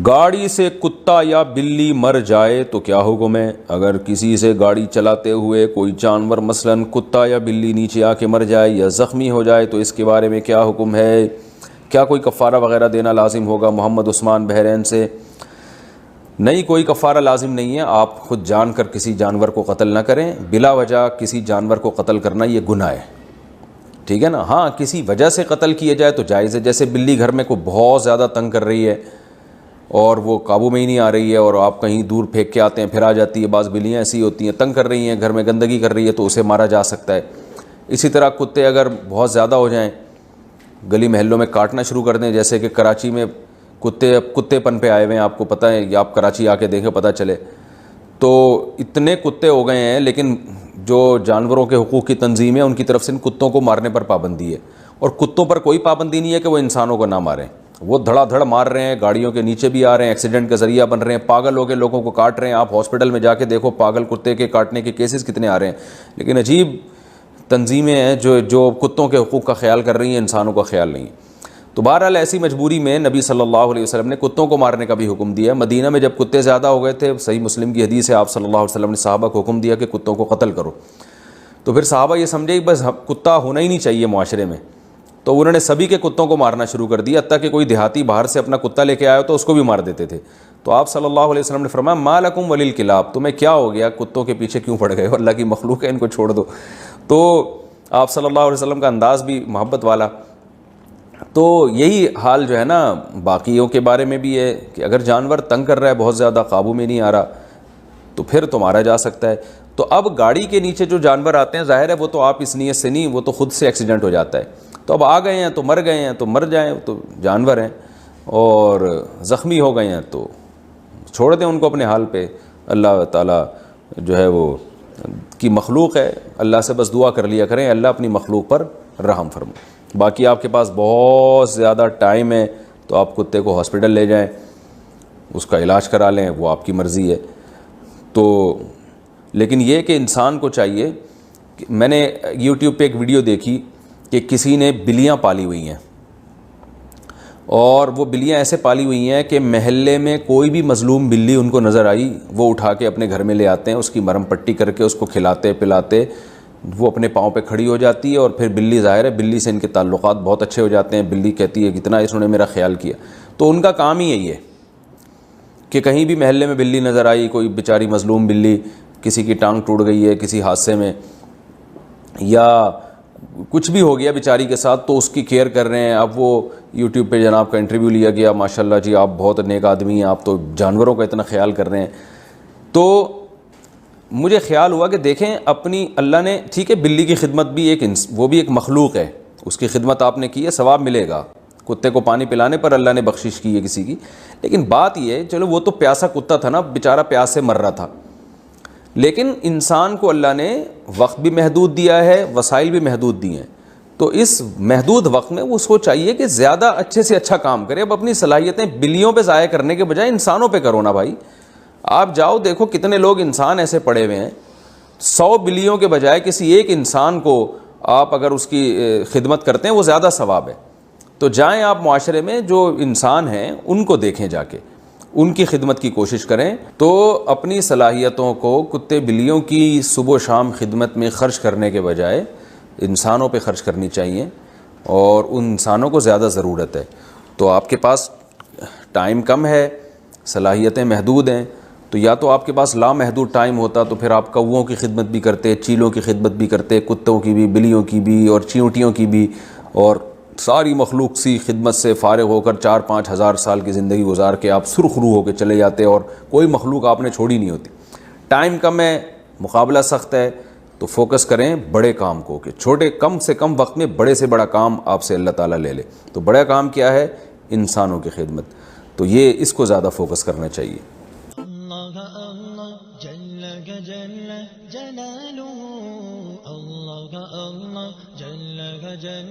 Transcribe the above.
گاڑی سے کتا یا بلی مر جائے تو کیا حکم ہے؟ اگر کسی سے گاڑی چلاتے ہوئے کوئی جانور مثلاً کتا یا بلی نیچے آ کے مر جائے یا زخمی ہو جائے تو اس کے بارے میں کیا حکم ہے؟ کیا کوئی کفارہ وغیرہ دینا لازم ہوگا؟ محمد عثمان بحرین سے۔ نہیں، کوئی کفارہ لازم نہیں ہے۔ آپ خود جان کر کسی جانور کو قتل نہ کریں، بلا وجہ کسی جانور کو قتل کرنا یہ گناہ ہے، ٹھیک ہے نا۔ ہاں کسی وجہ سے قتل کیا جائے تو جائز ہے، جیسے بلی گھر میں کوئی بہت زیادہ تنگ کر رہی ہے اور وہ قابو میں ہی نہیں آ رہی ہے اور آپ کہیں دور پھینک کے آتے ہیں پھر آ جاتی ہے۔ بعض بلیاں ایسی ہوتی ہیں تنگ کر رہی ہیں، گھر میں گندگی کر رہی ہے تو اسے مارا جا سکتا ہے۔ اسی طرح کتے اگر بہت زیادہ ہو جائیں، گلی محلوں میں کاٹنا شروع کر دیں، جیسے کہ کراچی میں کتے پن پہ آئے ہوئے ہیں، آپ کو پتہ ہے، یا آپ کراچی آ کے دیکھیں پتہ چلے، تو اتنے کتے ہو گئے ہیں، لیکن جو جانوروں کے حقوق کی تنظیم ہے ان کی طرف سے ان کتوں کو مارنے پر پابندی ہے، اور کتوں پر کوئی پابندی نہیں ہے کہ وہ انسانوں کو نہ ماریں۔ وہ دھڑا دھڑ مار رہے ہیں، گاڑیوں کے نیچے بھی آ رہے ہیں، ایکسیڈنٹ کا ذریعہ بن رہے ہیں، پاگل ہو کے لوگوں کو کاٹ رہے ہیں۔ آپ ہاسپٹل میں جا کے دیکھو پاگل کتے کے کاٹنے کے کیسز کتنے آ رہے ہیں، لیکن عجیب تنظیمیں ہیں جو کتوں کے حقوق کا خیال کر رہی ہیں، انسانوں کا خیال نہیں۔ تو بہرحال ایسی مجبوری میں نبی صلی اللہ علیہ وسلم نے کتوں کو مارنے کا بھی حکم دیا۔ مدینہ میں جب کتے زیادہ ہو گئے تھے، صحیح مسلم کی حدیث ہے، آپ صلی اللہ علیہ وسلم نے صحابہ کو حکم دیا کہ کتوں کو قتل کرو۔ تو پھر صحابہ یہ سمجھے کہ بس کتا ہونا ہی نہیں چاہیے معاشرے میں، تو انہوں نے سبھی کے کتوں کو مارنا شروع کر دیا، حتیٰ کہ کوئی دیہاتی باہر سے اپنا کتا لے کے آیا تو اس کو بھی مار دیتے تھے۔ تو آپ صلی اللہ علیہ وسلم نے فرمایا ما لکم وللکلاب، تمہیں کیا ہو گیا، کتوں کے پیچھے کیوں پڑ گئے ہو؟ اللہ کی مخلوق ہے، ان کو چھوڑ دو۔ تو آپ صلی اللہ علیہ وسلم کا انداز بھی محبت والا۔ تو یہی حال جو ہے نا باقیوں کے بارے میں بھی ہے کہ اگر جانور تنگ کر رہا ہے بہت زیادہ، قابو میں نہیں آ رہا، تو پھر تو مارا جا سکتا ہے۔ تو اب گاڑی کے نیچے جو جانور آتے ہیں، ظاہر ہے وہ تو آپ اس نیت سے نہیں، وہ تو خود سے ایکسیڈنٹ ہو جاتا ہے۔ تو اب آ گئے ہیں تو مر گئے ہیں تو مر جائیں، تو جانور ہیں، اور زخمی ہو گئے ہیں تو چھوڑ دیں ان کو اپنے حال پہ۔ اللہ تعالیٰ جو ہے وہ کی مخلوق ہے، اللہ سے بس دعا کر لیا کریں اللہ اپنی مخلوق پر رحم فرمائے۔ باقی آپ کے پاس بہت زیادہ ٹائم ہے تو آپ کتے کو ہاسپٹل لے جائیں، اس کا علاج کرا لیں، وہ آپ کی مرضی ہے۔ تو لیکن یہ کہ انسان کو چاہیے کہ میں نے یوٹیوب پہ ایک ویڈیو دیکھی کہ کسی نے بلیاں پالی ہوئی ہیں، اور وہ بلیاں ایسے پالی ہوئی ہیں کہ محلے میں کوئی بھی مظلوم بلی ان کو نظر آئی وہ اٹھا کے اپنے گھر میں لے آتے ہیں، اس کی مرہم پٹی کر کے اس کو کھلاتے پلاتے وہ اپنے پاؤں پہ کھڑی ہو جاتی ہے، اور پھر بلی ظاہر ہے بلی سے ان کے تعلقات بہت اچھے ہو جاتے ہیں، بلی کہتی ہے کتنا انہوں نے میرا خیال کیا۔ تو ان کا کام ہی یہی ہے کہ کہیں بھی محلے میں بلی نظر آئی، کوئی بیچاری مظلوم بلی، کسی کی ٹانگ ٹوٹ گئی ہے کسی حادثے میں یا کچھ بھی ہو گیا بیچاری کے ساتھ، تو اس کی کیئر کر رہے ہیں۔ اب وہ یوٹیوب پہ جناب کا انٹرویو لیا گیا، ماشاءاللہ جی آپ بہت نیک آدمی ہیں، آپ تو جانوروں کا اتنا خیال کر رہے ہیں۔ تو مجھے خیال ہوا کہ دیکھیں اپنی اللہ نے، ٹھیک ہے بلی کی خدمت بھی وہ بھی ایک مخلوق ہے، اس کی خدمت آپ نے کی ہے، ثواب ملے گا۔ کتے کو پانی پلانے پر اللہ نے بخشش کی ہے کسی کی، لیکن بات یہ ہے چلو وہ تو پیاسا کتا تھا نا، بیچارہ پیاس سے مر رہا تھا، لیکن انسان کو اللہ نے وقت بھی محدود دیا ہے، وسائل بھی محدود دیے ہیں، تو اس محدود وقت میں اس کو چاہیے کہ زیادہ اچھے سے اچھا کام کرے۔ اب اپنی صلاحیتیں بلیوں پہ ضائع کرنے کے بجائے انسانوں پہ کرو نا بھائی۔ آپ جاؤ دیکھو کتنے لوگ انسان ایسے پڑے ہوئے ہیں، 100 بلیوں کے بجائے کسی ایک انسان کو آپ اگر اس کی خدمت کرتے ہیں وہ زیادہ ثواب ہے۔ تو جائیں آپ معاشرے میں جو انسان ہیں ان کو دیکھیں، جا کے ان کی خدمت کی کوشش کریں۔ تو اپنی صلاحیتوں کو کتے بلیوں کی صبح و شام خدمت میں خرچ کرنے کے بجائے انسانوں پہ خرچ کرنی چاہیے، اور ان انسانوں کو زیادہ ضرورت ہے۔ تو آپ کے پاس ٹائم کم ہے، صلاحیتیں محدود ہیں، تو یا تو آپ کے پاس لامحدود ٹائم ہوتا تو پھر آپ کوؤں کی خدمت بھی کرتے، چیلوں کی خدمت بھی کرتے، کتوں کی بھی، بلیوں کی بھی، اور چیونٹیوں کی بھی، اور ساری مخلوق سی خدمت سے فارغ ہو کر 4-5 ہزار سال کی زندگی گزار کے آپ سرخ روح ہو کے چلے جاتے، اور کوئی مخلوق آپ نے چھوڑی نہیں ہوتی۔ ٹائم کم ہے، مقابلہ سخت ہے، تو فوکس کریں بڑے کام کو، کہ چھوٹے کم سے کم وقت میں بڑے سے بڑا کام آپ سے اللہ تعالیٰ لے لے۔ تو بڑا کام کیا ہے؟ انسانوں کی خدمت، تو یہ اس کو زیادہ فوکس کرنا چاہیے۔ اللہ اللہ جل جل جلالہ، اللہ اللہ جل جل